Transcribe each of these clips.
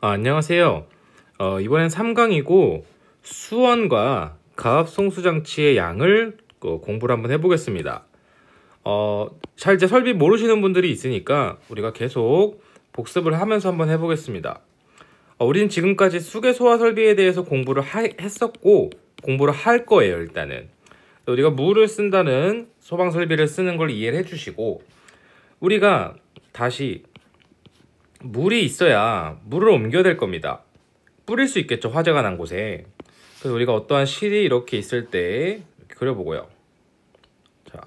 안녕하세요. 이번엔 3강이고 수원과 가압송수장치의 양을 공부를 한번 해보겠습니다. 잘 이제 설비 모르시는 분들이 있으니까 우리가 계속 복습을 하면서 한번 해보겠습니다. 우리는 지금까지 수계소화 설비에 대해서 공부를 했었고 공부를 할 거예요. 일단은 우리가 물을 쓴다는 소방 설비를 쓰는 걸 이해를 해주시고, 우리가 다시 물이 있어야 물을 옮겨야 될 겁니다. 뿌릴 수 있겠죠, 화재가 난 곳에. 그래서 우리가 어떠한 실이 이렇게 있을 때 이렇게 그려보고요. 자,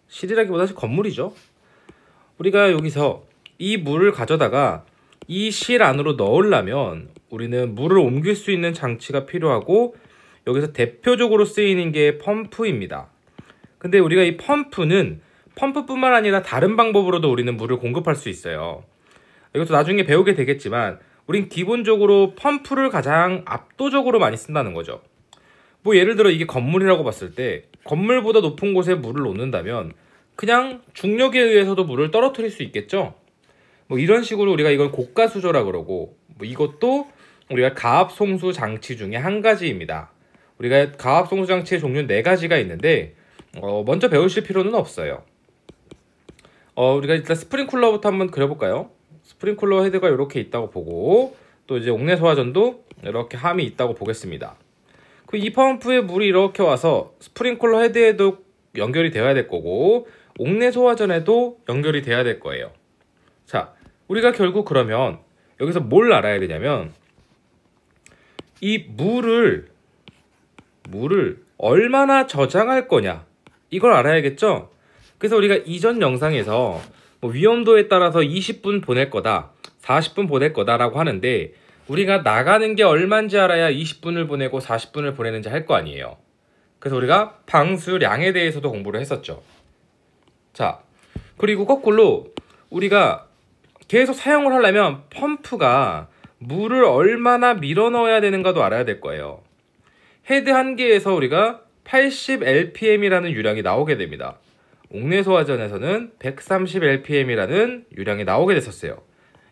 실이라기보다 사실 건물이죠. 우리가 여기서 이 물을 가져다가 이 실 안으로 넣으려면 우리는 물을 옮길 수 있는 장치가 필요하고, 여기서 대표적으로 쓰이는 게 펌프입니다. 근데 우리가 이 펌프는 펌프뿐만 아니라 다른 방법으로도 우리는 물을 공급할 수 있어요. 이것도 나중에 배우게 되겠지만 우린 기본적으로 펌프를 가장 압도적으로 많이 쓴다는 거죠. 뭐 예를 들어 이게 건물이라고 봤을 때 건물보다 높은 곳에 물을 놓는다면 그냥 중력에 의해서도 물을 떨어뜨릴 수 있겠죠. 뭐 이런 식으로 우리가 이걸 고가수조라 그러고, 뭐 이것도 우리가 가압송수 장치 중에 한 가지입니다. 우리가 가압송수 장치의 종류는 4가지가 있는데 먼저 배우실 필요는 없어요. 우리가 일단 스프링쿨러부터 한번 그려볼까요? 스프링쿨러 헤드가 이렇게 있다고 보고, 또 이제 옥내 소화전도 이렇게 함이 있다고 보겠습니다. 이 펌프에 물이 이렇게 와서 스프링쿨러 헤드에도 연결이 되어야 될 거고, 옥내 소화전에도 연결이 돼야 될 거예요. 자, 우리가 결국 그러면 여기서 뭘 알아야 되냐면, 이 물을 얼마나 저장할 거냐, 이걸 알아야겠죠? 그래서 우리가 이전 영상에서 뭐 위험도에 따라서 20분 보낼 거다, 40분 보낼 거다라고 하는데, 우리가 나가는 게 얼마인지 알아야 20분을 보내고 40분을 보내는지 할 거 아니에요. 그래서 우리가 방수량에 대해서도 공부를 했었죠. 자, 그리고 거꾸로 우리가 계속 사용을 하려면 펌프가 물을 얼마나 밀어 넣어야 되는가도 알아야 될 거예요. 헤드 한 개에서 우리가 80rpm이라는 유량이 나오게 됩니다. 옥내 소화전에서는 130rpm이라는 유량이 나오게 됐었어요.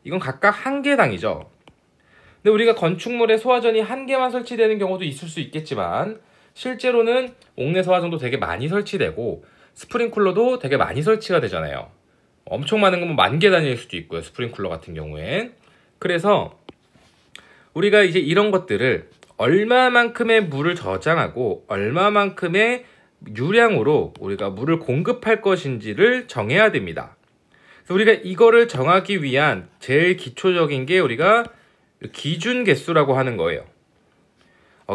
이건 각각 한 개당이죠. 근데 우리가 건축물에 소화전이 한 개만 설치되는 경우도 있을 수 있겠지만, 실제로는 옥내 소화전도 되게 많이 설치되고 스프링쿨러도 되게 많이 설치가 되잖아요. 엄청 많은 건 10,000개 단위일 수도 있고요, 스프링쿨러 같은 경우엔. 그래서 우리가 이제 이런 것들을 얼마만큼의 물을 저장하고 얼마만큼의 유량으로 우리가 물을 공급할 것인지를 정해야 됩니다. 그래서 우리가 이거를 정하기 위한 제일 기초적인 게 우리가 기준 개수라고 하는 거예요.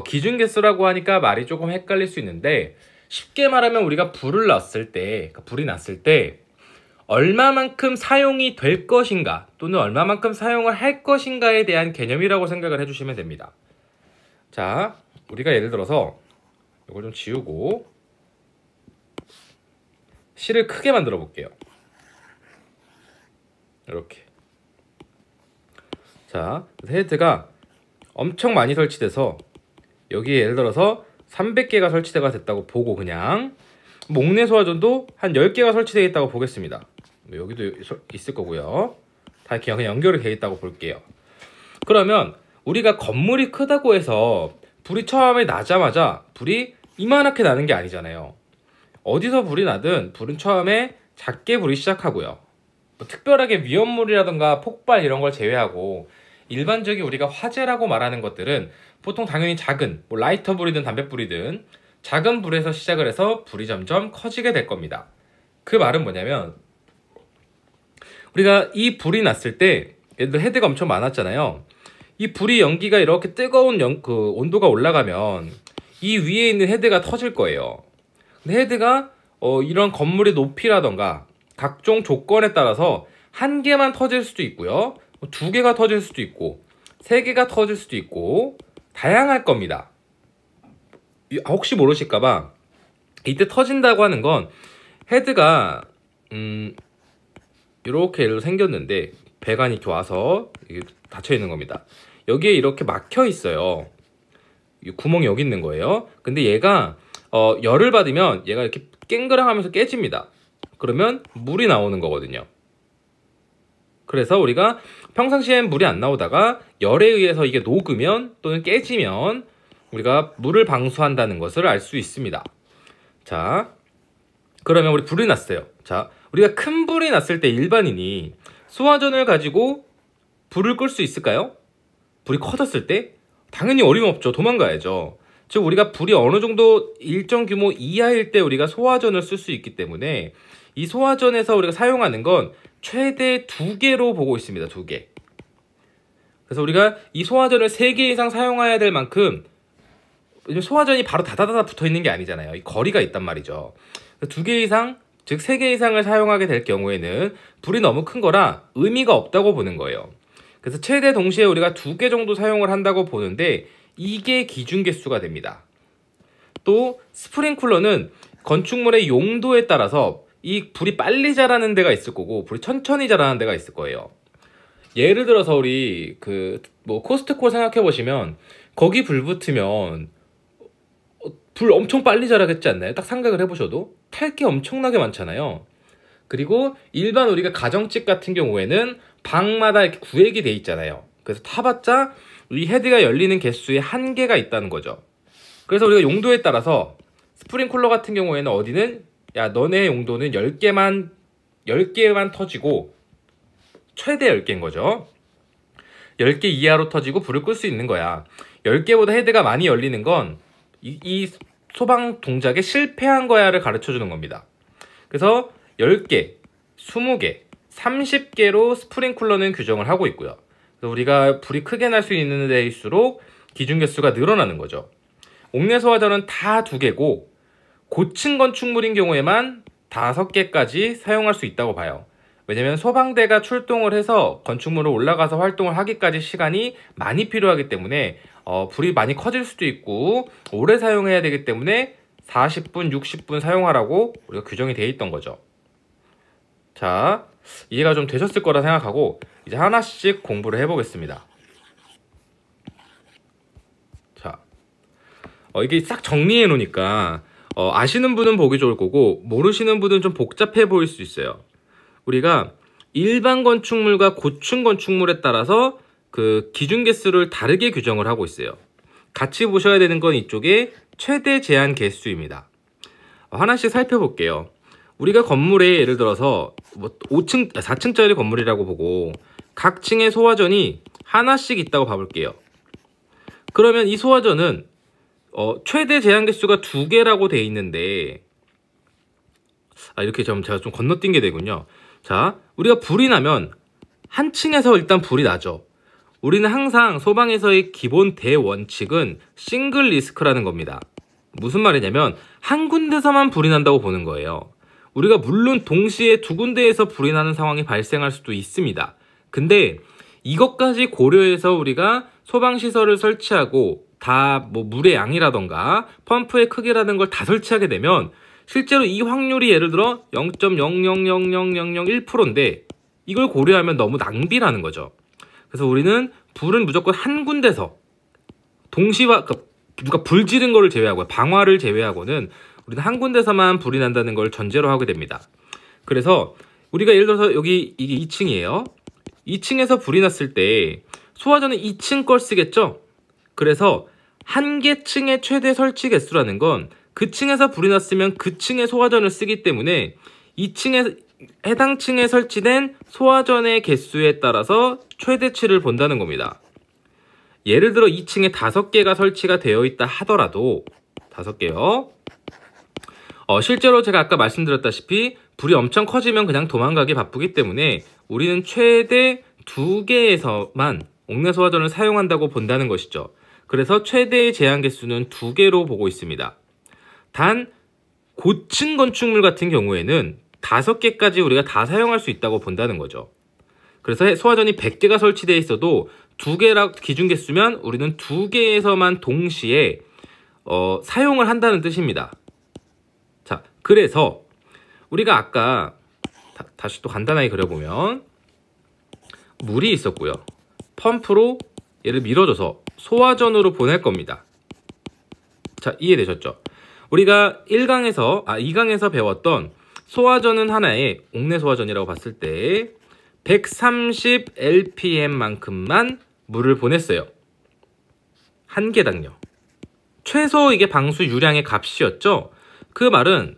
기준 개수라고 하니까 말이 조금 헷갈릴 수 있는데, 쉽게 말하면 우리가 불이 났을 때 얼마만큼 사용이 될 것인가, 또는 얼마만큼 사용을 할 것인가에 대한 개념이라고 생각을 해주시면 됩니다. 자, 우리가 예를 들어서 이걸 좀 지우고 실을 크게 만들어 볼게요. 이렇게. 자, 헤드가 엄청 많이 설치돼서 여기에 예를 들어서 300개가 설치가 됐다고 보고, 그냥 옥내 소화전도 한 10개가 설치되어 있다고 보겠습니다. 여기도 있을 거고요. 다 이렇게 그냥 연결이 되어 있다고 볼게요. 그러면 우리가 건물이 크다고 해서 불이 처음에 나자마자 불이 이만하게 나는 게 아니잖아요. 어디서 불이 나든 불은 처음에 작게 불이 시작하고요. 뭐 특별하게 위험물이라든가 폭발 이런 걸 제외하고 일반적인 우리가 화재라고 말하는 것들은 보통 당연히 작은, 뭐 라이터 불이든 담뱃불이든 작은 불에서 시작을 해서 불이 점점 커지게 될 겁니다. 그 말은 뭐냐면, 우리가 이 불이 났을 때 예를 들어 헤드가 엄청 많았잖아요. 이 불이 연기가 이렇게 뜨거운 온도가 올라가면 이 위에 있는 헤드가 터질 거예요. 근데 헤드가 이런 건물의 높이라던가 각종 조건에 따라서 한 개만 터질 수도 있고요, 2개가 터질 수도 있고 3개가 터질 수도 있고 다양할 겁니다. 혹시 모르실까봐 이때 터진다고 하는 건 헤드가 이렇게 예를 들어 생겼는데 배관이 이렇게 와서 이게 닫혀 있는 겁니다. 여기에 이렇게 막혀 있어요. 구멍이 여기 있는 거예요. 근데 얘가 열을 받으면 얘가 이렇게 깽그랑하면서 깨집니다. 그러면 물이 나오는 거거든요. 그래서 우리가 평상시엔 물이 안 나오다가 열에 의해서 이게 녹으면 또는 깨지면 우리가 물을 방수한다는 것을 알 수 있습니다. 자, 그러면 우리 불이 났어요. 자, 우리가 큰 불이 났을 때 일반인이 소화전을 가지고 불을 끌 수 있을까요? 불이 커졌을 때? 당연히 어림없죠. 도망가야죠. 즉 우리가 불이 어느 정도 일정 규모 이하일 때 우리가 소화전을 쓸 수 있기 때문에 이 소화전에서 우리가 사용하는 건 최대 2개로 보고 있습니다. 2개. 그래서 우리가 이 소화전을 3개 이상 사용해야 될 만큼 소화전이 바로 다다다다 붙어 있는 게 아니잖아요. 이 거리가 있단 말이죠. 2개 이상, 즉 3개 이상을 사용하게 될 경우에는 불이 너무 큰 거라 의미가 없다고 보는 거예요. 그래서 최대 동시에 우리가 2개 정도 사용을 한다고 보는데 이게 기준 개수가 됩니다. 또 스프링쿨러는 건축물의 용도에 따라서 이 불이 빨리 자라는 데가 있을 거고 불이 천천히 자라는 데가 있을 거예요. 예를 들어서 우리 코스트코 생각해 보시면 거기 불 붙으면 불 엄청 빨리 자라겠지 않나요? 딱 생각을 해보셔도 탈 게 엄청나게 많잖아요. 그리고 일반 우리가 가정집 같은 경우에는 방마다 이렇게 구획이 돼 있잖아요. 그래서 타봤자 이 헤드가 열리는 개수에 한계가 있다는 거죠. 그래서 우리가 용도에 따라서 스프링쿨러 같은 경우에는 어디는 야 너네 용도는 10개만 터지고 최대 10개인 거죠. 10개 이하로 터지고 불을 끌 수 있는 거야. 10개보다 헤드가 많이 열리는 건 이 소방 동작에 실패한 거야를 가르쳐 주는 겁니다. 그래서 10개, 20개, 30개로 스프링쿨러는 규정을 하고 있고요. 그래서 우리가 불이 크게 날 수 있는 데일수록 기준 개수가 늘어나는 거죠. 옥내 소화전은 다 2개고 고층 건축물인 경우에만 5개까지 사용할 수 있다고 봐요. 왜냐면 소방대가 출동을 해서 건축물을 올라가서 활동을 하기까지 시간이 많이 필요하기 때문에 불이 많이 커질 수도 있고 오래 사용해야 되기 때문에 40분, 60분 사용하라고 우리가 규정이 되어 있던 거죠. 자, 이해가 좀 되셨을 거라 생각하고 이제 하나씩 공부를 해보겠습니다. 자, 이게 싹 정리해 놓으니까 아시는 분은 보기 좋을 거고 모르시는 분은 좀 복잡해 보일 수 있어요. 우리가 일반 건축물과 고층 건축물에 따라서 그 기준 개수를 다르게 규정을 하고 있어요. 같이 보셔야 되는 건 이쪽에 최대 제한 개수입니다. 하나씩 살펴볼게요. 우리가 건물에 예를 들어서 5층, 4층짜리 건물이라고 보고 각 층에 소화전이 하나씩 있다고 봐볼게요. 그러면 이 소화전은 최대 제한 개수가 2개라고 돼 있는데 이렇게 제가 좀 건너뛴 게 되군요. 자, 우리가 불이 나면 한 층에서 일단 불이 나죠. 우리는 항상 소방에서의 기본 대원칙은 싱글 리스크라는 겁니다. 무슨 말이냐면 한 군데서만 불이 난다고 보는 거예요. 우리가 물론 동시에 2군데에서 불이 나는 상황이 발생할 수도 있습니다. 근데 이것까지 고려해서 우리가 소방시설을 설치하고 다 물의 양이라던가 펌프의 크기라는 걸 다 설치하게 되면 실제로 이 확률이 예를 들어 0.0000001%인데 이걸 고려하면 너무 낭비라는 거죠. 그래서 우리는 불은 무조건 한 군데서 누가 불 지른 거를 제외하고 방화를 제외하고는 우리는 한 군데서만 불이 난다는 걸 전제로 하게 됩니다. 그래서 우리가 예를 들어서 여기 이게 2층이에요. 2층에서 불이 났을 때 소화전은 2층 걸 쓰겠죠? 그래서 한 개 층의 최대 설치 개수라는 건 그 층에서 불이 났으면 그 층의 소화전을 쓰기 때문에 2층에 해당 층에 설치된 소화전의 개수에 따라서 최대치를 본다는 겁니다. 예를 들어 2층에 5개가 설치가 되어 있다 하더라도 5개요. 실제로 제가 아까 말씀드렸다시피 불이 엄청 커지면 그냥 도망가기 바쁘기 때문에 우리는 최대 2개에서만 옥내 소화전을 사용한다고 본다는 것이죠. 그래서 최대의 제한 개수는 2개로 보고 있습니다. 단 고층 건축물 같은 경우에는 5개까지 우리가 다 사용할 수 있다고 본다는 거죠. 그래서 소화전이 100개가 설치되어 있어도 2개라 기준 개수면 우리는 2개에서만 동시에 사용을 한다는 뜻입니다. 자, 그래서 우리가 아까 다시 또 간단하게 그려보면 물이 있었고요. 펌프로 얘를 밀어줘서 소화전으로 보낼 겁니다. 자, 이해되셨죠? 우리가 2강에서 배웠던 소화전은 하나의 옥내 소화전이라고 봤을 때 130 LPM만큼만 물을 보냈어요. 한 개당요. 최소 이게 방수 유량의 값이었죠. 그 말은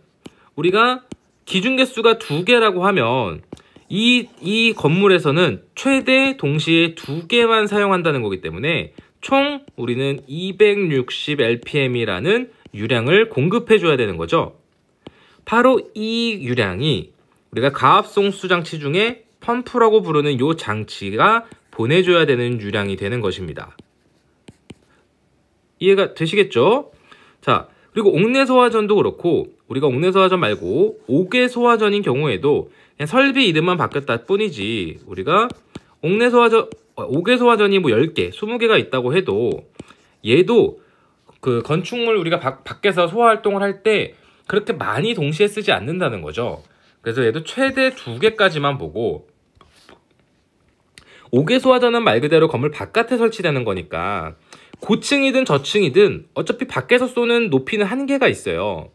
우리가 기준 개수가 2개라고 하면 이 건물에서는 최대 동시에 2개만 사용한다는 거기 때문에 총 우리는 260 LPM이라는 유량을 공급해 줘야 되는 거죠. 바로 이 유량이 우리가 가압송수 장치 중에 펌프라고 부르는 이 장치가 보내줘야 되는 유량이 되는 것입니다. 이해가 되시겠죠? 자, 그리고 옥내 소화전도 그렇고 우리가 옥내 소화전 말고 5개 소화전인 경우에도 그냥 설비 이름만 바뀌었다 뿐이지 우리가 옥내 소화전 5개 소화전이 뭐 10개, 20개가 있다고 해도 얘도 그 건축물 우리가 밖에서 소화 활동을 할 때 그렇게 많이 동시에 쓰지 않는다는 거죠. 그래서 얘도 최대 2개까지만 보고 5개 소화전은 말 그대로 건물 바깥에 설치되는 거니까 고층이든 저층이든 어차피 밖에서 쏘는 높이는 한계가 있어요.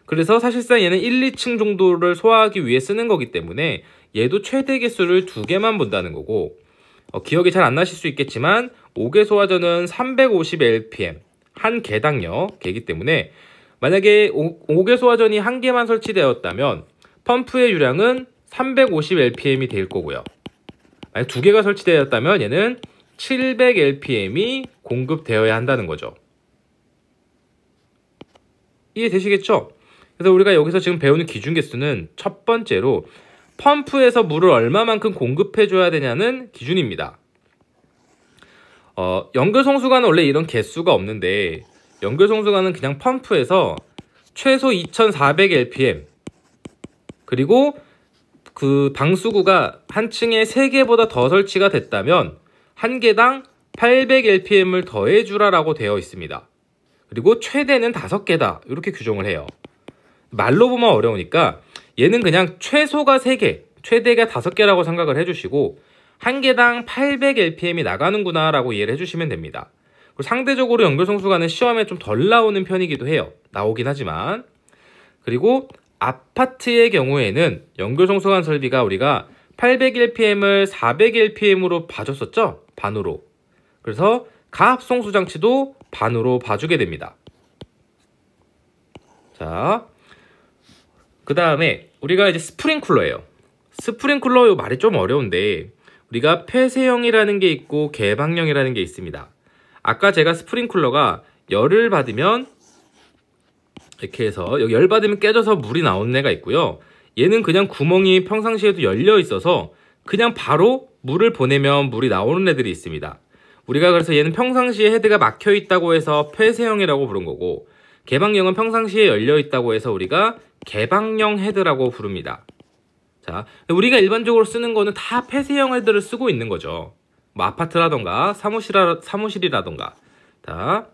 그래서 사실상 얘는 1, 2층 정도를 소화하기 위해 쓰는 거기 때문에 얘도 최대 개수를 2개만 본다는 거고 기억이 잘 안 나실 수 있겠지만 5개 소화전은 350 LPM 한 개당요. 개이기 때문에 만약에 5개 소화전이 한 개만 설치되었다면 펌프의 유량은 350 LPM이 될 거고요. 만약 2개가 설치되었다면 얘는 700 LPM이 공급되어야 한다는 거죠. 이해되시겠죠? 그래서 우리가 여기서 지금 배우는 기준 개수는 첫 번째로 펌프에서 물을 얼마만큼 공급해줘야 되냐는 기준입니다. 연결송수관은 원래 이런 개수가 없는데 연결송수관은 그냥 펌프에서 최소 2400 LPM 그리고 그 방수구가 한 층에 3개보다 더 설치가 됐다면 한 개당 800 LPM을 더해주라라고 되어 있습니다. 그리고 최대는 5개다 이렇게 규정을 해요. 말로 보면 어려우니까 얘는 그냥 최소가 3개, 최대가 5개라고 생각을 해주시고 한 개당 800 LPM이 나가는구나 라고 이해를 해주시면 됩니다. 그리고 상대적으로 연결송수관은 시험에 좀 덜 나오는 편이기도 해요. 나오긴 하지만. 그리고 아파트의 경우에는 연결송수관 설비가 우리가 800 LPM을 400 LPM으로 봐줬었죠? 반으로. 그래서 가압송수 장치도 반으로 봐주게 됩니다. 자, 그 다음에 우리가 이제 스프링클러예요. 스프링클러 이 말이 좀 어려운데 우리가 폐쇄형이라는 게 있고 개방형이라는 게 있습니다. 아까 제가 스프링클러가 열을 받으면 이렇게 해서 여기 열 받으면 깨져서 물이 나오는 애가 있고요. 얘는 그냥 구멍이 평상시에도 열려 있어서 그냥 바로 물을 보내면 물이 나오는 애들이 있습니다. 우리가 그래서 얘는 평상시에 헤드가 막혀 있다고 해서 폐쇄형이라고 부른 거고 개방형은 평상시에 열려 있다고 해서 우리가 개방형 헤드라고 부릅니다. 자, 우리가 일반적으로 쓰는 거는 다 폐쇄형 헤드를 쓰고 있는 거죠. 뭐 아파트라던가 사무실이라던가. 자,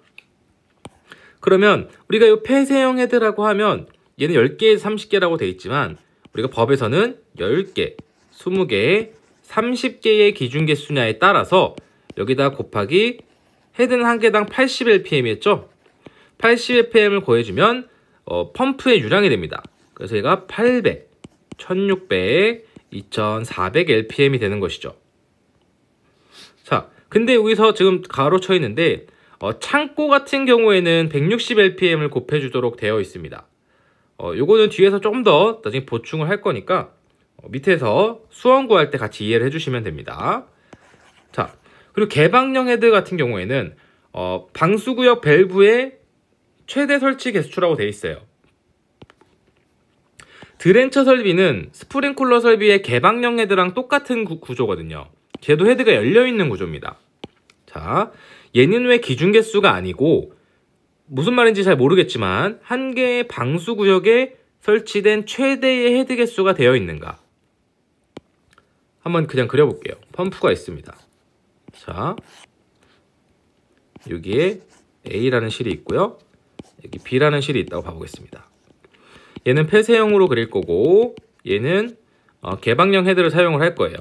그러면 우리가 이 폐쇄형 헤드라고 하면 얘는 10개에서 30개라고 돼 있지만 우리가 법에서는 10개, 20개, 30개의 기준 개수냐에 따라서 여기다 곱하기 헤드는 한 개당 80 LPM이었죠? 80 LPM을 더해주면 펌프의 유량이 됩니다. 그래서 얘가 800, 1600, 2400 LPM이 되는 것이죠. 자, 근데 여기서 지금 가로 쳐 있는데 창고 같은 경우에는 160 LPM을 곱해주도록 되어 있습니다. 요거는 뒤에서 좀 더 나중에 보충을 할 거니까 밑에서 수원 구할 때 같이 이해를 해주시면 됩니다. 자, 그리고 개방형 헤드 같은 경우에는 방수구역 밸브의 최대 설치 개수라고 되어 있어요. 드렌처 설비는 스프링클러 설비의 개방형 헤드랑 똑같은 구조거든요. 걔도 헤드가 열려있는 구조입니다. 자, 얘는 왜 기준 개수가 아니고 무슨 말인지 잘 모르겠지만 한 개의 방수구역에 설치된 최대의 헤드 개수가 되어 있는가? 한번 그냥 그려볼게요. 펌프가 있습니다. 자, 여기에 A라는 실이 있고요. 여기 B라는 실이 있다고 봐보겠습니다. 얘는 폐쇄형으로 그릴 거고 얘는 개방형 헤드를 사용을 할 거예요.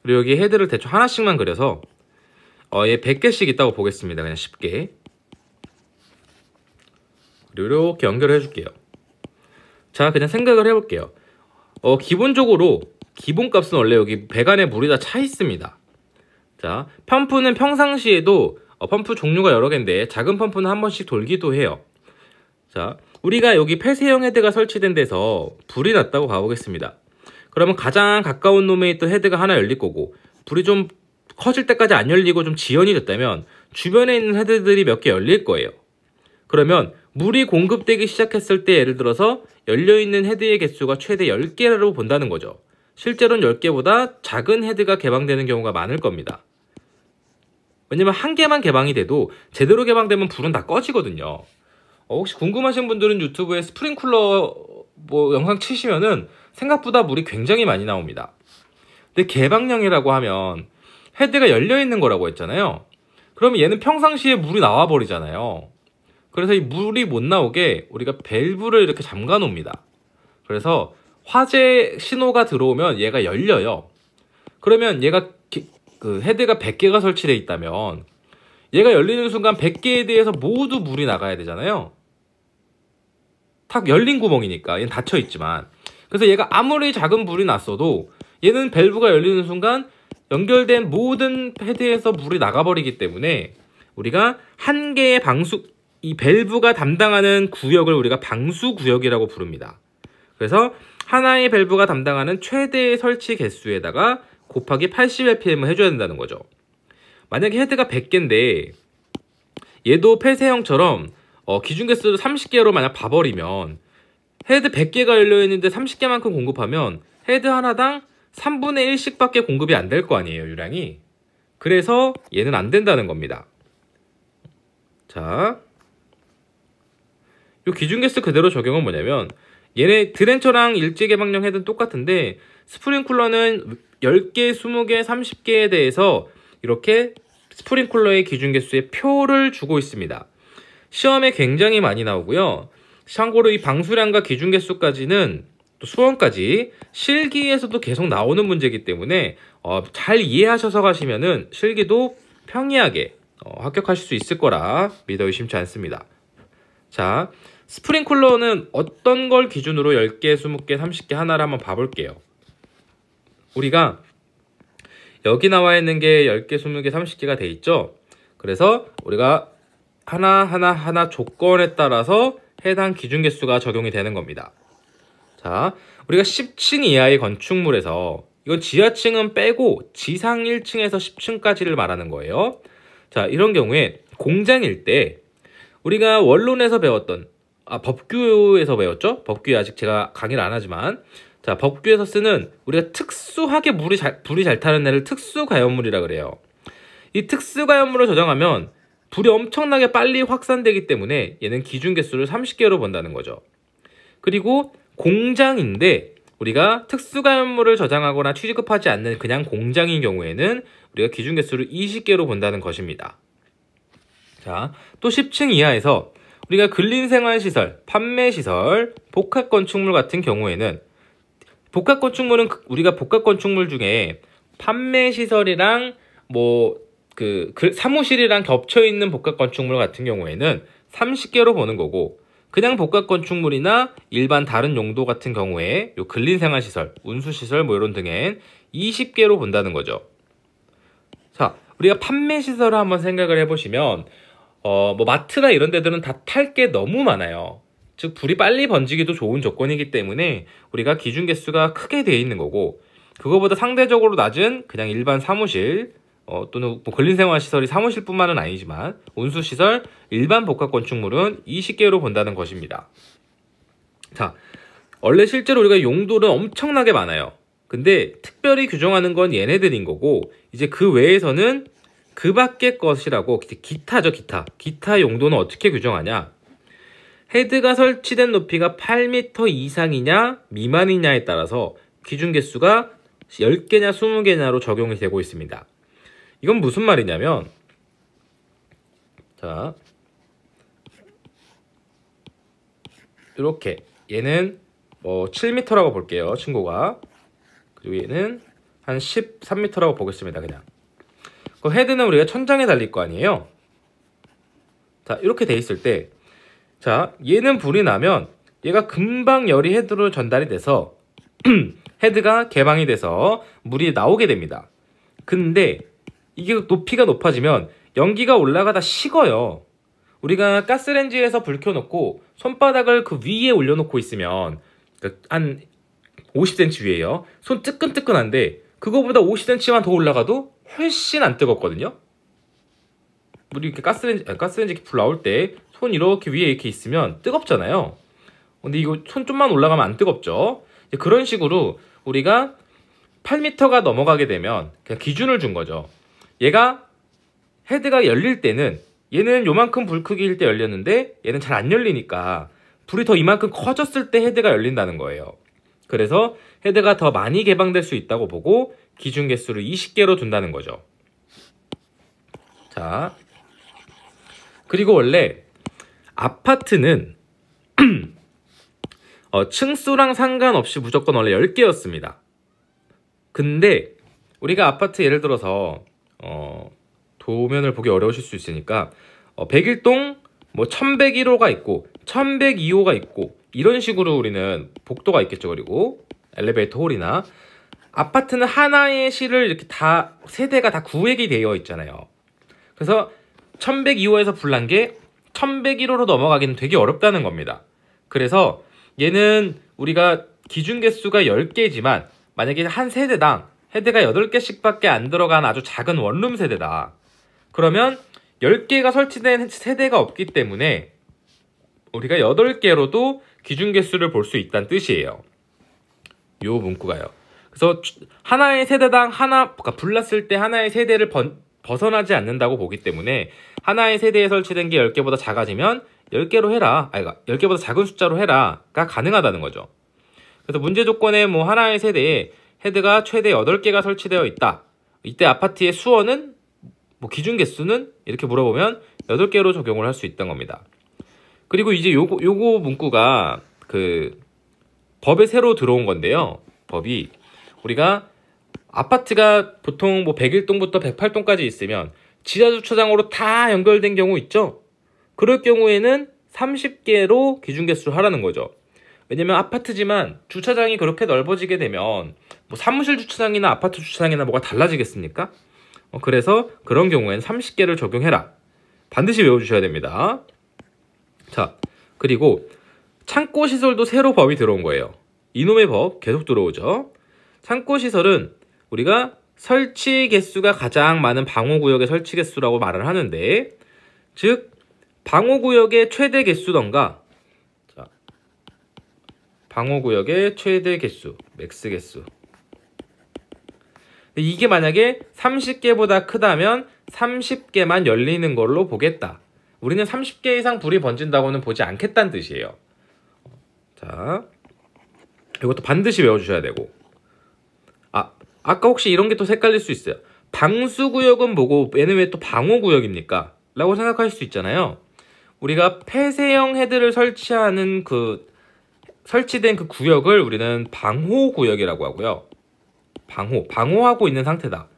그리고 여기 헤드를 대충 하나씩만 그려서 얘 100개씩 있다고 보겠습니다. 그냥 쉽게. 그리고 이렇게 연결을 해줄게요. 자, 그냥 생각을 해볼게요. 기본적으로 기본값은 원래 여기 배관에 물이 다 차 있습니다. 자, 펌프는 평상시에도 펌프 종류가 여러 개인데 작은 펌프는 한 번씩 돌기도 해요. 자, 우리가 여기 폐쇄형 헤드가 설치된 데서 불이 났다고 가보겠습니다. 그러면 가장 가까운 놈에 있던 헤드가 하나 열릴 거고, 불이 좀 커질 때까지 안 열리고 좀 지연이 됐다면 주변에 있는 헤드들이 몇 개 열릴 거예요. 그러면 물이 공급되기 시작했을 때 예를 들어서 열려있는 헤드의 개수가 최대 10개로 본다는 거죠. 실제로는 10개보다 작은 헤드가 개방되는 경우가 많을 겁니다. 왜냐면 한 개만 개방이 돼도 제대로 개방되면 불은 다 꺼지거든요. 혹시 궁금하신 분들은 유튜브에 스프링쿨러 영상 치시면은 생각보다 물이 굉장히 많이 나옵니다. 근데 개방량이라고 하면 헤드가 열려있는 거라고 했잖아요. 그러면 얘는 평상시에 물이 나와 버리잖아요. 그래서 이 물이 못 나오게 우리가 밸브를 이렇게 잠가 놓습니다. 그래서 화재 신호가 들어오면 얘가 열려요. 그러면 얘가 그 헤드가 100개가 설치되어 있다면 얘가 열리는 순간 100개에 대해서 모두 물이 나가야 되잖아요. 탁 열린 구멍이니까 얘는 닫혀 있지만, 그래서 얘가 아무리 작은 불이 났어도 얘는 밸브가 열리는 순간 연결된 모든 헤드에서 물이 나가버리기 때문에 우리가 한 개의 이 밸브가 담당하는 구역을 우리가 방수구역이라고 부릅니다. 그래서 하나의 밸브가 담당하는 최대의 설치 개수에다가 곱하기 80rpm을 해줘야 된다는 거죠. 만약에 헤드가 100개인데 얘도 폐쇄형처럼 기준 개수를 30개로 만약 봐버리면 헤드 100개가 열려있는데 30개만큼 공급하면 헤드 하나당 3분의 1씩 밖에 공급이 안 될 거 아니에요, 유량이. 그래서 얘는 안 된다는 겁니다. 자, 이 기준 개수 그대로 적용은 뭐냐면 얘네 드렌처랑 일제개방형 헤드는 똑같은데 스프링쿨러는 10개, 20개, 30개에 대해서 이렇게 스프링쿨러의 기준 개수의 표를 주고 있습니다. 시험에 굉장히 많이 나오고요. 참고로 이 방수량과 기준 개수까지는 또 수원까지 실기에서도 계속 나오는 문제이기 때문에 잘 이해하셔서 가시면은 실기도 평이하게 합격하실 수 있을 거라 믿어 의심치 않습니다. 자, 스프링쿨러는 어떤 걸 기준으로 10개, 20개, 30개 하나를 한번 봐볼게요. 우리가 여기 나와 있는 게 10개, 20개, 30개가 돼 있죠. 그래서 우리가 하나 조건에 따라서 해당 기준 개수가 적용이 되는 겁니다. 자, 우리가 10층 이하의 건축물에서, 이건 지하층은 빼고 지상 1층에서 10층까지를 말하는 거예요. 자, 이런 경우에 공장일 때 우리가 원론에서 배웠던 법규에서 배웠죠? 법규에 아직 제가 강의를 안 하지만, 자, 법규에서 쓰는 우리가 특수하게 불이 잘 타는 애를 특수가연물이라 그래요. 이 특수가연물을 저장하면 불이 엄청나게 빨리 확산되기 때문에 얘는 기준 개수를 30개로 본다는 거죠. 그리고 공장인데 우리가 특수가연물을 저장하거나 취급하지 않는 그냥 공장인 경우에는 우리가 기준 개수를 20개로 본다는 것입니다. 자, 또 10층 이하에서 우리가 근린생활시설, 판매시설, 복합건축물 같은 경우에는, 복합건축물은 우리가 복합건축물 중에 판매시설이랑 사무실이랑 겹쳐있는 복합건축물 같은 경우에는 30개로 보는 거고, 그냥 복합건축물이나 일반 다른 용도 같은 경우에 요 근린생활시설, 운수시설 이런 등엔 20개로 본다는 거죠. 자, 우리가 판매시설을 한번 생각을 해보시면 마트나 이런 데들은 다 탈 게 너무 많아요. 즉 불이 빨리 번지기도 좋은 조건이기 때문에 우리가 기준 개수가 크게 되어 있는 거고, 그거보다 상대적으로 낮은 그냥 일반 사무실 또는 근린생활시설이 사무실뿐만은 아니지만 운수시설, 일반 복합건축물은 20개로 본다는 것입니다. 자, 원래 실제로 우리가 용도는 엄청나게 많아요. 근데 특별히 규정하는 건 얘네들인 거고, 이제 그 외에서는 그 밖의 것이라고, 기타죠, 기타 용도는 어떻게 규정하냐? 헤드가 설치된 높이가 8m 이상이냐 미만이냐에 따라서 기준 개수가 10개냐 20개냐로 적용이 되고 있습니다. 이건 무슨 말이냐면, 자, 이렇게 얘는 7m라고 볼게요, 친구가. 그리고 얘는 한 13m라고 보겠습니다, 그냥. 그 헤드는 우리가 천장에 달릴 거 아니에요. 자, 이렇게 돼 있을 때, 자, 얘는 불이 나면 얘가 금방 열이 헤드로 전달이 돼서 헤드가 개방이 돼서 물이 나오게 됩니다. 근데 이게 높이가 높아지면 연기가 올라가다 식어요. 우리가 가스레인지에서 불 켜놓고 손바닥을 그 위에 올려놓고 있으면 한 50cm 위에요. 손 뜨끈뜨끈한데 그거보다 50cm만 더 올라가도 훨씬 안 뜨겁거든요. 우리 이렇게 가스레인지 불 나올 때 손 이렇게 위에 이렇게 있으면 뜨겁잖아요. 근데 이거 손 좀만 올라가면 안 뜨겁죠. 그런 식으로 우리가 8m가 넘어가게 되면 그냥 기준을 준 거죠. 얘가 헤드가 열릴 때는 얘는 요만큼 불 크기일 때 열렸는데 얘는 잘 안 열리니까 불이 더 이만큼 커졌을 때 헤드가 열린다는 거예요. 그래서 헤드가 더 많이 개방될 수 있다고 보고 기준 개수를 20개로 둔다는 거죠. 자, 그리고 원래 아파트는 층수랑 상관없이 무조건 원래 10개였습니다. 근데 우리가 아파트 예를 들어서 도면을 보기 어려우실 수 있으니까 101동 뭐 1101호가 있고 1102호가 있고 이런 식으로 우리는 복도가 있겠죠. 그리고 엘리베이터 홀이나 아파트는 하나의 실을 이렇게 다 세대가 다 구획이 되어 있잖아요. 그래서 1102호에서 불난 게 1101호로 넘어가기는 되게 어렵다는 겁니다. 그래서 얘는 우리가 기준 개수가 10개지만 만약에 한 세대당 헤드가 8개씩 밖에 안 들어간 아주 작은 원룸 세대다. 그러면 10개가 설치된 세대가 없기 때문에 우리가 8개로도 기준 개수를 볼 수 있다는 뜻이에요. 요 문구가요. 그래서 하나의 세대당 그러니까 불났을 때 하나의 세대를 벗어나지 않는다고 보기 때문에 하나의 세대에 설치된 게 10개보다 작아지면 10개로 해라. 그러니까 10개보다 작은 숫자로 해라가 가능하다는 거죠. 그래서 문제 조건에 뭐 하나의 세대에 헤드가 최대 8개가 설치되어 있다. 이때 아파트의 수원은 뭐 기준 개수는 이렇게 물어보면 8개로 적용을 할 수 있다는 겁니다. 그리고 이제 요거 문구가 그 법에 새로 들어온 건데요. 법이 우리가 아파트가 보통 뭐 101동부터 108동까지 있으면 지하 주차장으로 다 연결된 경우 있죠. 그럴 경우에는 30개로 기준 개수를 하라는 거죠. 왜냐면 아파트지만 주차장이 그렇게 넓어지게 되면 뭐 사무실 주차장이나 아파트 주차장이나 뭐가 달라지겠습니까? 그래서 그런 경우에는 30개를 적용해라. 반드시 외워주셔야 됩니다. 자, 그리고 창고시설도 새로 법이 들어온 거예요. 이놈의 법 계속 들어오죠. 창고시설은 우리가 설치 개수가 가장 많은 방호구역의 설치 개수라고 말을 하는데, 즉 방호구역의 최대 개수던가, 자, 방호구역의 최대 개수, 맥스 개수. 이게 만약에 30개보다 크다면 30개만 열리는 걸로 보겠다. 우리는 30개 이상 불이 번진다고는 보지 않겠다는 뜻이에요. 자, 이것도 반드시 외워주셔야 되고. 아까 혹시 이런 게 또 헷갈릴 수 있어요. 방수구역은 뭐고 얘는 왜 또 방호구역입니까? 라고 생각할 수 있잖아요. 우리가 폐쇄형 헤드를 설치하는 설치된 그 구역을 우리는 방호구역이라고 하고요. 방호하고 있는 상태다.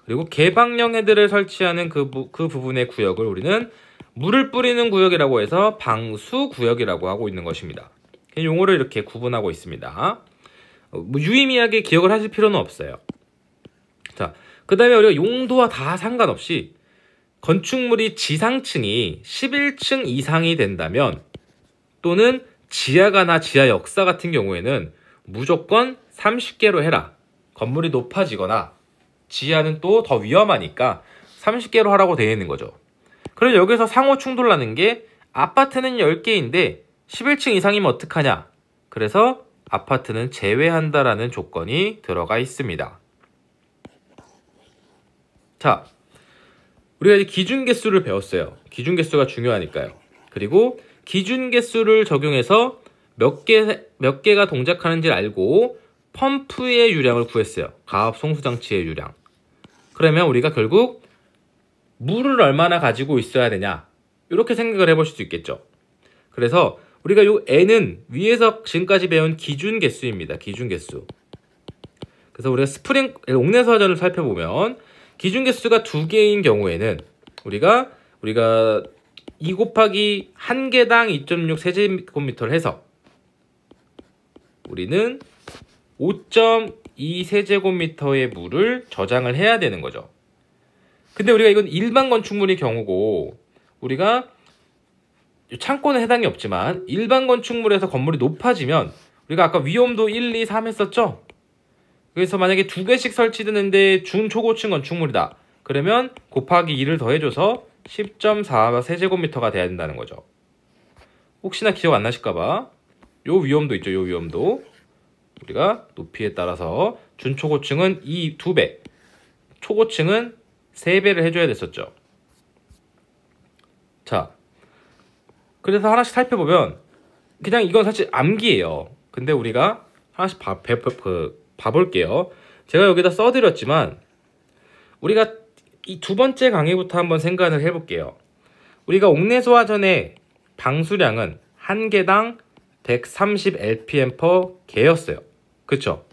그리고 개방형 헤드를 설치하는 그 부분의 구역을 우리는 물을 뿌리는 구역이라고 해서 방수구역이라고 하고 있는 것입니다. 용어를 이렇게 구분하고 있습니다. 유의미하게 기억을 하실 필요는 없어요. 자, 그 다음에 우리가 용도와 다 상관없이 건축물이 지상층이 11층 이상이 된다면, 또는 지하가나 지하 역사 같은 경우에는 무조건 30개로 해라. 건물이 높아지거나 지하는 또 더 위험하니까 30개로 하라고 되어 있는 거죠. 그럼 여기서 상호 충돌나는 게 아파트는 10개인데 11층 이상이면 어떡하냐? 그래서 아파트는 제외한다라는 조건이 들어가 있습니다. 자, 우리가 이제 기준 개수를 배웠어요. 기준 개수가 중요하니까요. 그리고 기준 개수를 적용해서 몇 개가 동작하는지 알고 펌프의 유량을 구했어요. 가압 송수장치의 유량. 그러면 우리가 결국 물을 얼마나 가지고 있어야 되냐, 이렇게 생각을 해보실 수 있겠죠. 그래서 우리가 요 N은 위에서 지금까지 배운 기준 개수입니다. 기준 개수. 그래서 우리가 옥내수화전을 살펴보면 기준 개수가 2개인 경우에는 우리가 2 곱하기 1개당 2.6 세제곱미터를 해서 우리는 5.2 세제곱미터의 물을 저장을 해야 되는 거죠. 근데 우리가 이건 일반 건축물의 경우고, 우리가 창고는 해당이 없지만 일반 건축물에서 건물이 높아지면 우리가 아까 위험도 1, 2, 3 했었죠? 그래서 만약에 2개씩 설치되는데 중초고층 건축물이다. 그러면 곱하기 2를 더해줘서 10.4 세제곱미터가 돼야 된다는 거죠. 혹시나 기억 안 나실까봐 요 위험도 있죠. 요 위험도 우리가 높이에 따라서 준초고층은 2배, 초고층은 3배를 해줘야 됐었죠. 자, 그래서 하나씩 살펴보면 그냥 이건 사실 암기예요. 근데 우리가 하나씩 봐볼게요. 제가 여기다 써드렸지만 우리가 이 두 번째 강의부터 한번 생각을 해볼게요. 우리가 옥내소화전의 방수량은 한 개당 130 LPM/개였어요. 그쵸?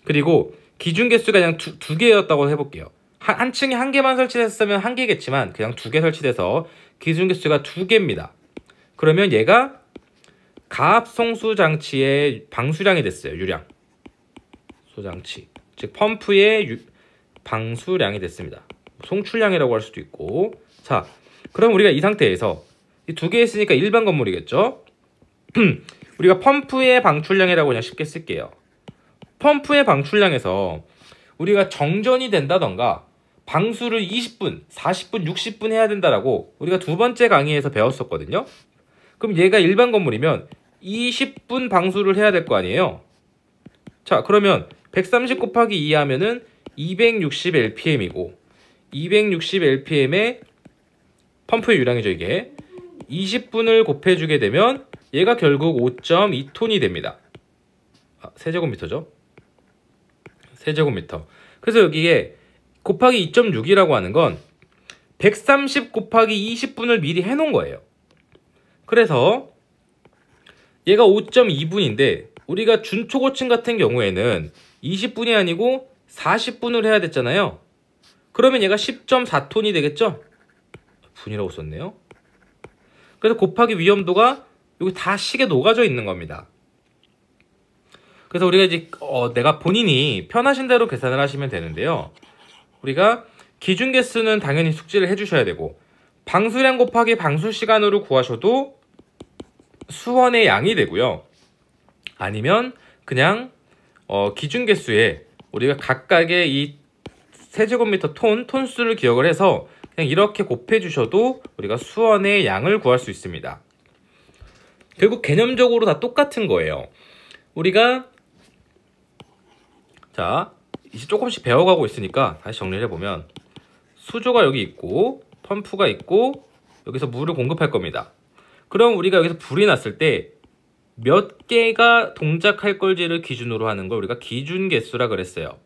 그리고 기준 개수가 그냥 두 개였다고 해볼게요. 한 층에 한 개만 설치됐으면 한 개겠지만 그냥 2개 설치돼서 기준 개수가 2개입니다. 그러면 얘가 가압송수 장치의 방수량이 됐어요. 유량. 소장치. 즉 펌프의 방수량이 됐습니다. 송출량이라고 할 수도 있고. 자, 그럼 우리가 이 상태에서 이 2개 했으니까 일반 건물이겠죠? 우리가 펌프의 방출량이라고 그냥 쉽게 쓸게요. 펌프의 방출량에서 우리가 정전이 된다던가 방수를 20분, 40분, 60분 해야 된다라고 우리가 두 번째 강의에서 배웠었거든요. 그럼 얘가 일반 건물이면 20분 방수를 해야 될 거 아니에요. 자, 그러면 130 곱하기 2 하면은 260 LPM이고 260 LPM의 펌프의 유량이죠. 이게 20분을 곱해주게 되면 얘가 결국 5.2톤이 됩니다. 세제곱미터죠. 세제곱미터. 그래서 여기에 곱하기 2.6이라고 하는 건 130 곱하기 20분을 미리 해놓은 거예요. 그래서 얘가 5.2분인데 우리가 준초고층 같은 경우에는 20분이 아니고 40분을 해야 됐잖아요. 그러면 얘가 10.4톤이 되겠죠? 분이라고 썼네요. 그래서 곱하기 위험도가 여기 다 식에 녹아져 있는 겁니다. 그래서 우리가 이제 내가 본인이 편하신 대로 계산을 하시면 되는데요. 우리가 기준 개수는 당연히 숙지를 해주셔야 되고 방수량 곱하기 방수시간으로 구하셔도 수원의 양이 되고요. 아니면 그냥 기준 개수에 우리가 각각의 이 세제곱미터 톤수를 기억을 해서 그냥 이렇게 곱해 주셔도 우리가 수원의 양을 구할 수 있습니다. 결국 개념적으로 다 똑같은 거예요. 우리가 자 이제 조금씩 배워가고 있으니까 다시 정리를 해보면 수조가 여기 있고 펌프가 있고 여기서 물을 공급할 겁니다. 그럼 우리가 여기서 불이 났을 때 몇 개가 동작할 걸지를 기준으로 하는 걸 우리가 기준 개수라 그랬어요.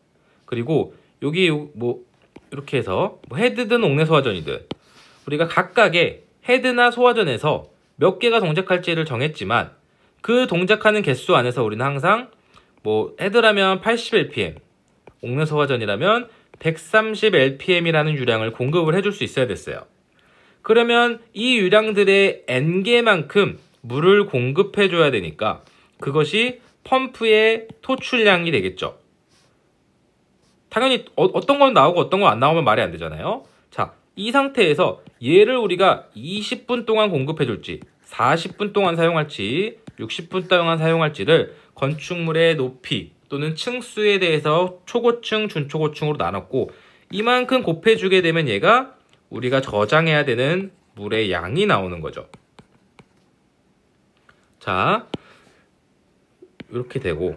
그리고 여기 뭐 이렇게 해서 뭐 헤드든 옥내 소화전이든 우리가 각각의 헤드나 소화전에서 몇 개가 동작할지를 정했지만 그 동작하는 개수 안에서 우리는 항상 뭐 헤드라면 80 LPM, 옥내 소화전이라면 130 LPM이라는 유량을 공급을 해줄 수 있어야 됐어요. 그러면 이 유량들의 N개만큼 물을 공급해줘야 되니까 그것이 펌프의 토출량이 되겠죠. 당연히 어떤 건 나오고 어떤 건 안 나오면 말이 안 되잖아요. 자, 이 상태에서 얘를 우리가 20분 동안 공급해줄지 40분 동안 사용할지 60분 동안 사용할지를 건축물의 높이 또는 층수에 대해서 초고층, 준초고층으로 나눴고 이만큼 곱해주게 되면 얘가 우리가 저장해야 되는 물의 양이 나오는 거죠. 자, 이렇게 되고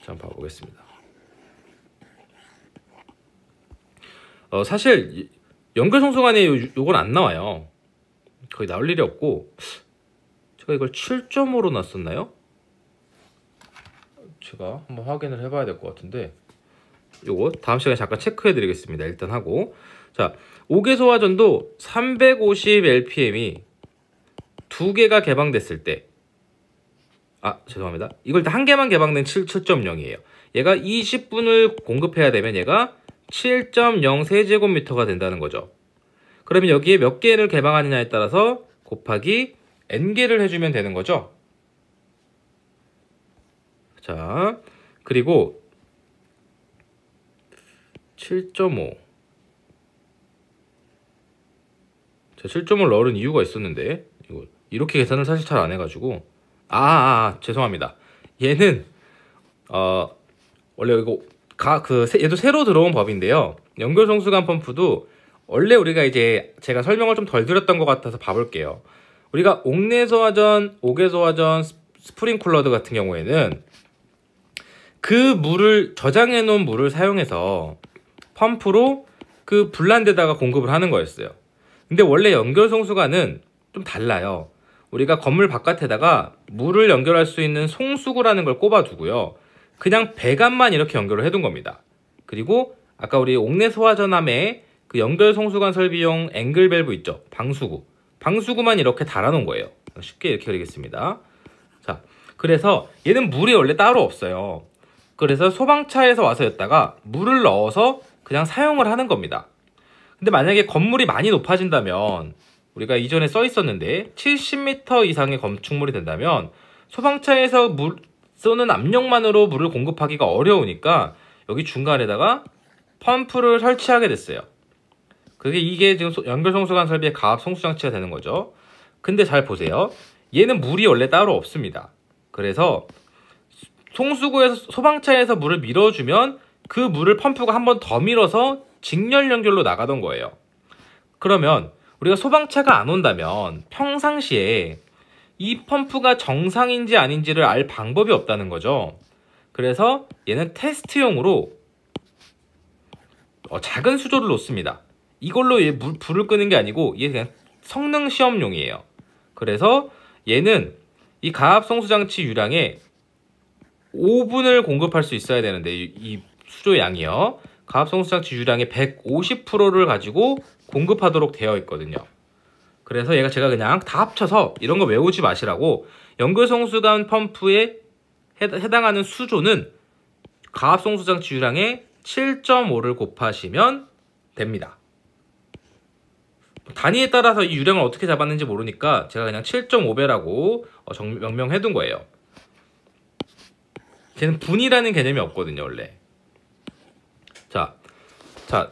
자, 한번 봐보겠습니다. 사실 연결송수관에 요건 안 나와요. 거의 나올 일이 없고 제가 이걸 7.5로 놨었나요? 제가 한번 확인을 해봐야 될 것 같은데 요거 다음 시간에 잠깐 체크해 드리겠습니다. 일단 하고 자, 5개 소화전도 350 LPM이 2개가 개방됐을 때 죄송합니다. 이걸 한 개만 개방된 7.0이에요. 얘가 20분을 공급해야 되면 얘가 7.0 세제곱미터가 된다는 거죠. 그러면 여기에 몇 개를 개방하느냐에 따라서 곱하기 N개를 해주면 되는 거죠. 자, 그리고 7.5. 자, 7.5를 넣은 이유가 있었는데 이렇게 계산을 사실 잘 안 해가지고 죄송합니다. 얘는 원래 이거 얘도 새로 들어온 법인데요. 연결성수관 펌프도 원래 우리가 이제 제가 설명을 좀 덜 드렸던 것 같아서 봐볼게요. 우리가 옥내소화전, 옥외소화전, 스프링쿨러드 같은 경우에는 그 물을 저장해 놓은 물을 사용해서 펌프로 그 불난 데다가 공급을 하는 거였어요. 근데 원래 연결송수관은 좀 달라요. 우리가 건물 바깥에다가 물을 연결할 수 있는 송수구라는 걸 꼽아두고요. 그냥 배관만 이렇게 연결을 해둔 겁니다. 그리고 아까 우리 옥내소화전함에 그 연결송수관 설비용 앵글 밸브 있죠? 방수구만 이렇게 달아놓은 거예요. 쉽게 이렇게 그리겠습니다. 자, 그래서 얘는 물이 원래 따로 없어요. 그래서 소방차에서 와서였다가 물을 넣어서 그냥 사용을 하는 겁니다. 근데 만약에 건물이 많이 높아진다면 우리가 이전에 써 있었는데 70m 이상의 건축물이 된다면 소방차에서 쏘는 압력만으로 물을 공급하기가 어려우니까 여기 중간에다가 펌프를 설치하게 됐어요. 이게 지금 연결송수관 설비의 가압 송수장치가 되는 거죠. 근데 잘 보세요. 얘는 물이 원래 따로 없습니다. 그래서 송수구에서 소방차에서 물을 밀어주면 그 물을 펌프가 한 번 더 밀어서 직렬 연결로 나가던 거예요. 그러면 우리가 소방차가 안 온다면 평상시에 이 펌프가 정상인지 아닌지를 알 방법이 없다는 거죠. 그래서 얘는 테스트용으로 작은 수조를 놓습니다. 이걸로 얘 불을 끄는 게 아니고 얘 그냥 성능 시험용이에요. 그래서 얘는 이 가압 송수장치 유량의 5분을 공급할 수 있어야 되는데 이 수조 양이요. 가압 송수장치 유량의 150%를 가지고 공급하도록 되어 있거든요. 그래서 제가 그냥 다 합쳐서 이런 거 외우지 마시라고 연결송수관 펌프에 해당하는 수조는 가압 송수장치 유량의 7.5를 곱하시면 됩니다. 단위에 따라서 이 유량을 어떻게 잡았는지 모르니까 제가 그냥 7.5배라고 명명해둔 거예요. 걔는 분이라는 개념이 없거든요, 원래. 자,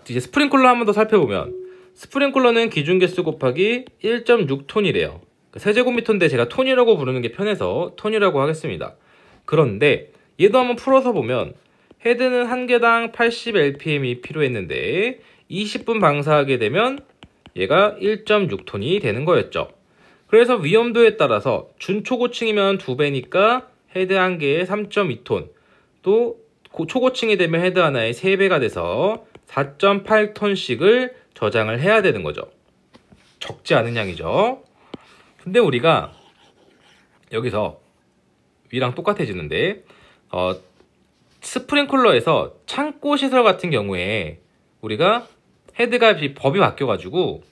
이제 스프링클러 한 번 더 살펴보면 스프링클러는 기준 개수 곱하기 1.6톤이래요. 세제곱미터인데 제가 톤이라고 부르는 게 편해서 톤이라고 하겠습니다. 그런데 얘도 한번 풀어서 보면 헤드는 한 개당 80rpm이 필요했는데 20분 방사하게 되면 얘가 1.6톤이 되는 거였죠. 그래서 위험도에 따라서 준초고층이면 2배니까 헤드 한 개에 3.2톤, 또 초고층이 되면 헤드 하나에 3배가 돼서 4.8톤씩을 저장을 해야 되는 거죠. 적지 않은 양이죠. 근데 우리가 여기서 위랑 똑같아지는데 스프링클러에서 창고 시설 같은 경우에 우리가 헤드가 법이 바뀌어가지고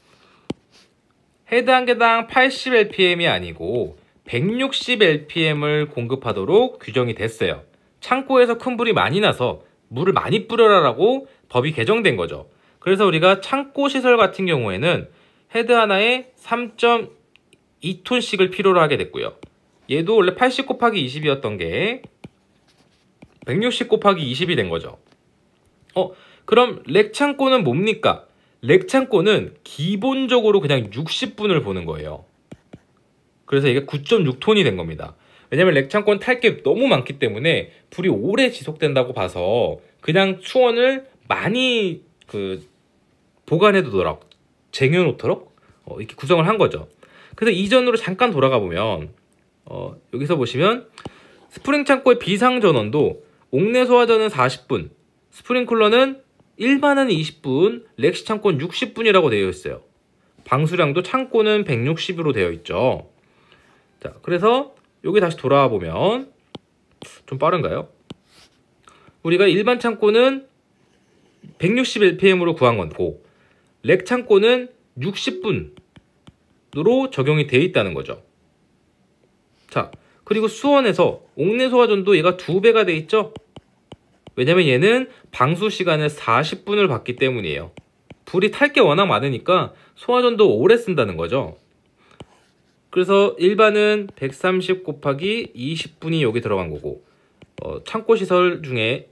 헤드 한 개당 80rpm이 아니고 160rpm을 공급하도록 규정이 됐어요. 창고에서 큰 불이 많이 나서 물을 많이 뿌려라라고 법이 개정된 거죠. 그래서 우리가 창고 시설 같은 경우에는 헤드 하나에 3.2톤씩을 필요로 하게 됐고요. 얘도 원래 80 곱하기 20이었던 게 160 곱하기 20이 된 거죠. 그럼 렉 창고는 뭡니까? 렉 창고는 기본적으로 그냥 60분을 보는 거예요. 그래서 이게 9.6톤이 된 겁니다. 왜냐면 렉 창고는 탈 게 너무 많기 때문에 불이 오래 지속된다고 봐서 그냥 수온을 많이 보관해두도록, 쟁여놓도록 이렇게 구성을 한 거죠. 그래서 이전으로 잠깐 돌아가 보면 여기서 보시면 스프링 창고의 비상 전원도 옥내소화전은 40분, 스프링쿨러는 일반은 20분, 렉시 창고는 60분이라고 되어 있어요. 방수량도 창고는 160으로 되어 있죠. 자, 그래서 여기 다시 돌아와 보면 좀 빠른가요? 우리가 일반 창고는 160rpm으로 구한 거고 렉 창고는 60분으로 적용이 되어 있다는 거죠. 자, 그리고 수원에서 옥내소화전도 얘가 2배가 돼 있죠? 왜냐면 얘는 방수 시간을 40분을 받기 때문이에요. 불이 탈 게 워낙 많으니까 소화전도 오래 쓴다는 거죠. 그래서 일반은 130 곱하기 20분이 여기 들어간 거고 창고 시설 중에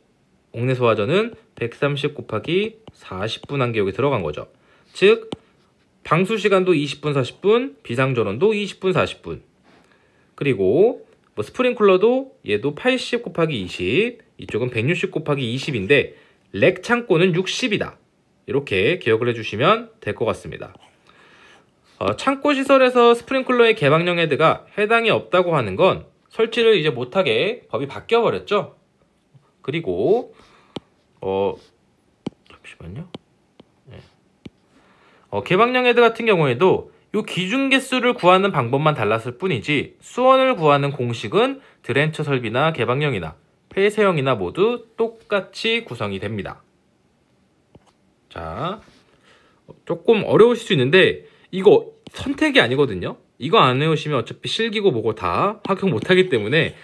옥내 소화전은 130 곱하기 40분 한 게 여기 들어간 거죠. 즉 방수 시간도 20분 40분, 비상전원도 20분 40분. 그리고 뭐 스프링클러도 얘도 80 곱하기 20, 이쪽은 160 곱하기 20인데 렉 창고는 60이다. 이렇게 기억을 해주시면 될 것 같습니다. 창고 시설에서 스프링클러의 개방형 헤드가 해당이 없다고 하는 건 설치를 이제 못하게 법이 바뀌어 버렸죠. 그리고 잠시만요. 네. 개방형 헤드 같은 경우에도 이 기준 개수를 구하는 방법만 달랐을 뿐이지 수원을 구하는 공식은 드렌처 설비나 개방형이나 폐쇄형이나 모두 똑같이 구성이 됩니다. 자, 조금 어려우실 수 있는데 이거 선택이 아니거든요. 이거 안 외우시면 어차피 실기고 뭐고 다 합격 못하기 때문에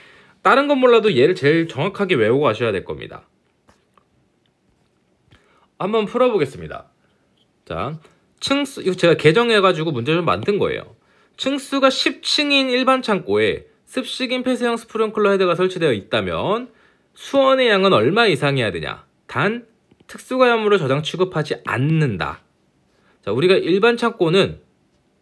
다른 건 몰라도 얘를 제일 정확하게 외우고 가셔야 될 겁니다. 한번 풀어보겠습니다. 자, 층수, 이거 제가 개정해가지고 문제를 만든 거예요. 층수가 10층인 일반 창고에 습식인 폐쇄형 스프링클러 헤드가 설치되어 있다면 수원의 양은 얼마 이상이어야 되냐? 단 특수가염으로 저장 취급하지 않는다. 자, 우리가 일반 창고는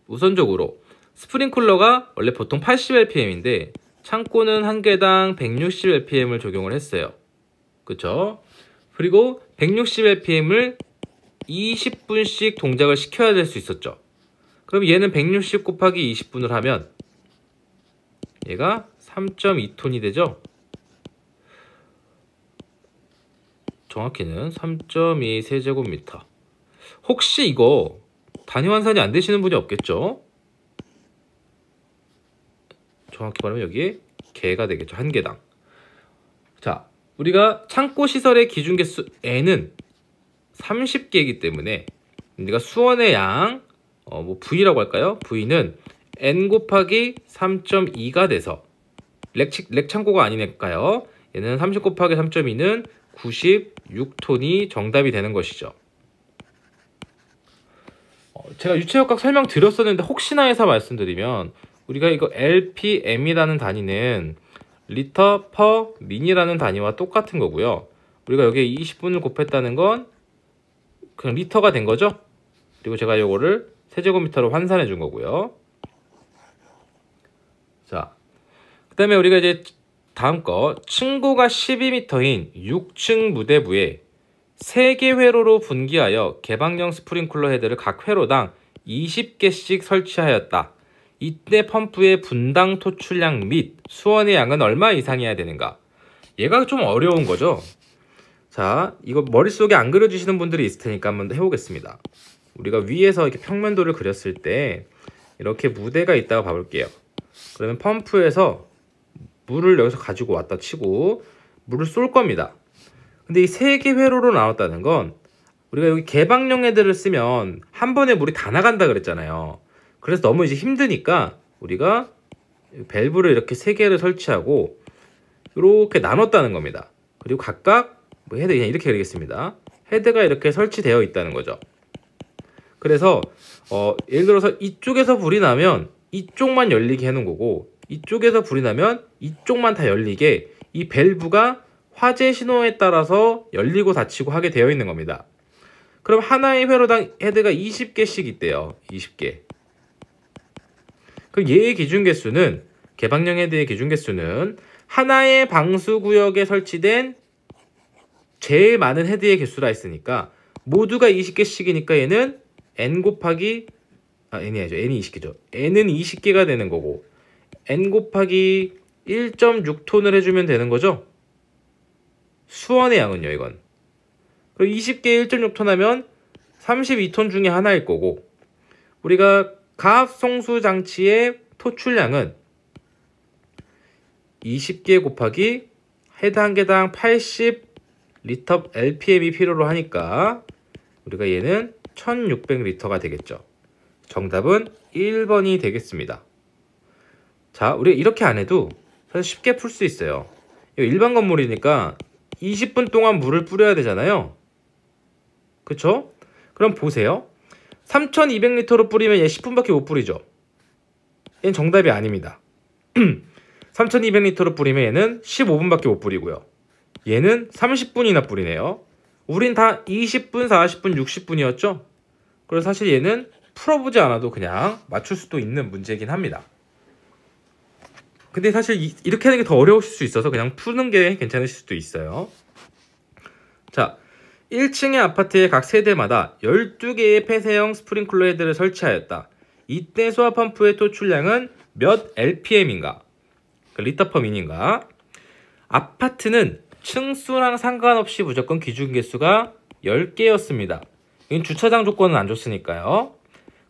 우선적으로 스프링클러가 원래 보통 80rpm인데 창고는 한 개당 160rpm을 적용을 했어요. 그쵸? 그리고 160rpm을 20분씩 동작을 시켜야 될 수 있었죠. 그럼 얘는 160 곱하기 20분을 하면 얘가 3.2톤이 되죠. 정확히는 3.2 세제곱미터. 혹시 이거 단위 환산이 안 되시는 분이 없겠죠? 정확히 말하면 여기에 개가 되겠죠. 한 개당. 자, 우리가 창고 시설의 기준 개수 N은 30개이기 때문에 우리가 수원의 양, V라고 할까요? V는 N 곱하기 3.2가 돼서 렉 창고가 아니니까요. 얘는 30 곱하기 3.2는 96톤이 정답이 되는 것이죠. 제가 유체역학 설명드렸었는데 혹시나 해서 말씀드리면 우리가 이거 LPM이라는 단위는 리터 퍼 민이라는 단위와 똑같은 거고요. 우리가 여기에 20분을 곱했다는 건 그냥 리터가 된 거죠. 그리고 제가 이거를 세제곱미터로 환산해 준 거고요. 자, 그 다음에 우리가 이제 다음 거 층고가 12m인 6층 무대부에 3개 회로로 분기하여 개방형 스프링클러 헤드를 각 회로당 20개씩 설치하였다. 이때 펌프의 분당 토출량 및 수원의 양은 얼마 이상이어야 되는가? 얘가 좀 어려운 거죠. 자, 이거 머릿속에 안 그려주시는 분들이 있을 테니까 한번 해보겠습니다. 우리가 위에서 이렇게 평면도를 그렸을 때 이렇게 무대가 있다고 봐볼게요. 그러면 펌프에서 물을 여기서 가지고 왔다 치고 물을 쏠 겁니다. 근데 이 3개 회로로 나눴다는 건 우리가 여기 개방형 헤드를 쓰면 한 번에 물이 다 나간다 그랬잖아요. 그래서 너무 이제 힘드니까 우리가 밸브를 이렇게 3개를 설치하고 이렇게 나눴다는 겁니다. 그리고 각각 헤드 그냥 이렇게 그리겠습니다. 헤드가 이렇게 설치되어 있다는 거죠. 그래서 예를 들어서 이쪽에서 불이 나면 이쪽만 열리게 해놓은 거고 이쪽에서 불이 나면 이쪽만 다 열리게 이 밸브가 화재 신호에 따라서 열리고 닫히고 하게 되어 있는 겁니다. 그럼 하나의 회로당 헤드가 20개씩 있대요. 20개. 그럼 얘의 기준 개수는 개방형 헤드의 기준 개수는 하나의 방수구역에 설치된 제일 많은 헤드의 개수라 했으니까 모두가 20개씩이니까 얘는 N 곱하기 N이 아니죠. N이 20개죠. N은 20개가 되는 거고 N 곱하기 1.6톤을 해주면 되는 거죠. 수원의 양은요, 이건. 그리고 20개에 1.6톤 하면 32톤 중에 하나일 거고 우리가 가압 송수 장치의 토출량은 20개 곱하기 헤드 한 개당 80리터 LPM이 필요로 하니까 우리가 얘는 1600리터가 되겠죠. 정답은 1번이 되겠습니다. 자, 우리가 이렇게 안 해도 사실 쉽게 풀 수 있어요. 이거 일반 건물이니까 20분 동안 물을 뿌려야 되잖아요. 그쵸? 그럼 보세요. 3200리터로 뿌리면 얘 10분밖에 못 뿌리죠. 얘는 정답이 아닙니다. 3200리터로 뿌리면 얘는 15분밖에 못 뿌리고요. 얘는 30분이나 뿌리네요. 우린 다 20분, 40분, 60분이었죠? 그래서 사실 얘는 풀어보지 않아도 그냥 맞출 수도 있는 문제이긴 합니다. 근데 사실 이렇게 하는 게 더 어려우실 수 있어서 그냥 푸는 게 괜찮으실 수도 있어요. 자, 1층의 아파트의 각 세대마다 12개의 폐쇄형 스프링클러 헤드를 설치하였다. 이때 소화 펌프의 토출량은 몇 LPM인가? 리터/터 민인가? 아파트는 층수랑 상관없이 무조건 기준 개수가 10개였습니다. 이건 주차장 조건은 안 좋으니까요.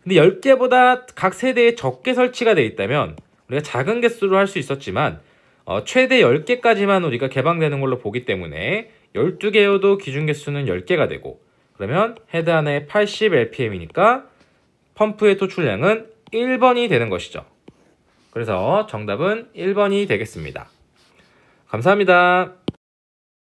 근데 10개보다 각 세대에 적게 설치가 되어 있다면 우리가 작은 개수로 할 수 있었지만 최대 10개까지만 우리가 개방되는 걸로 보기 때문에 12개여도 기준 개수는 10개가 되고, 그러면 헤드 하나에 80rpm이니까 펌프의 토출량은 1번이 되는 것이죠. 그래서 정답은 1번이 되겠습니다. 감사합니다.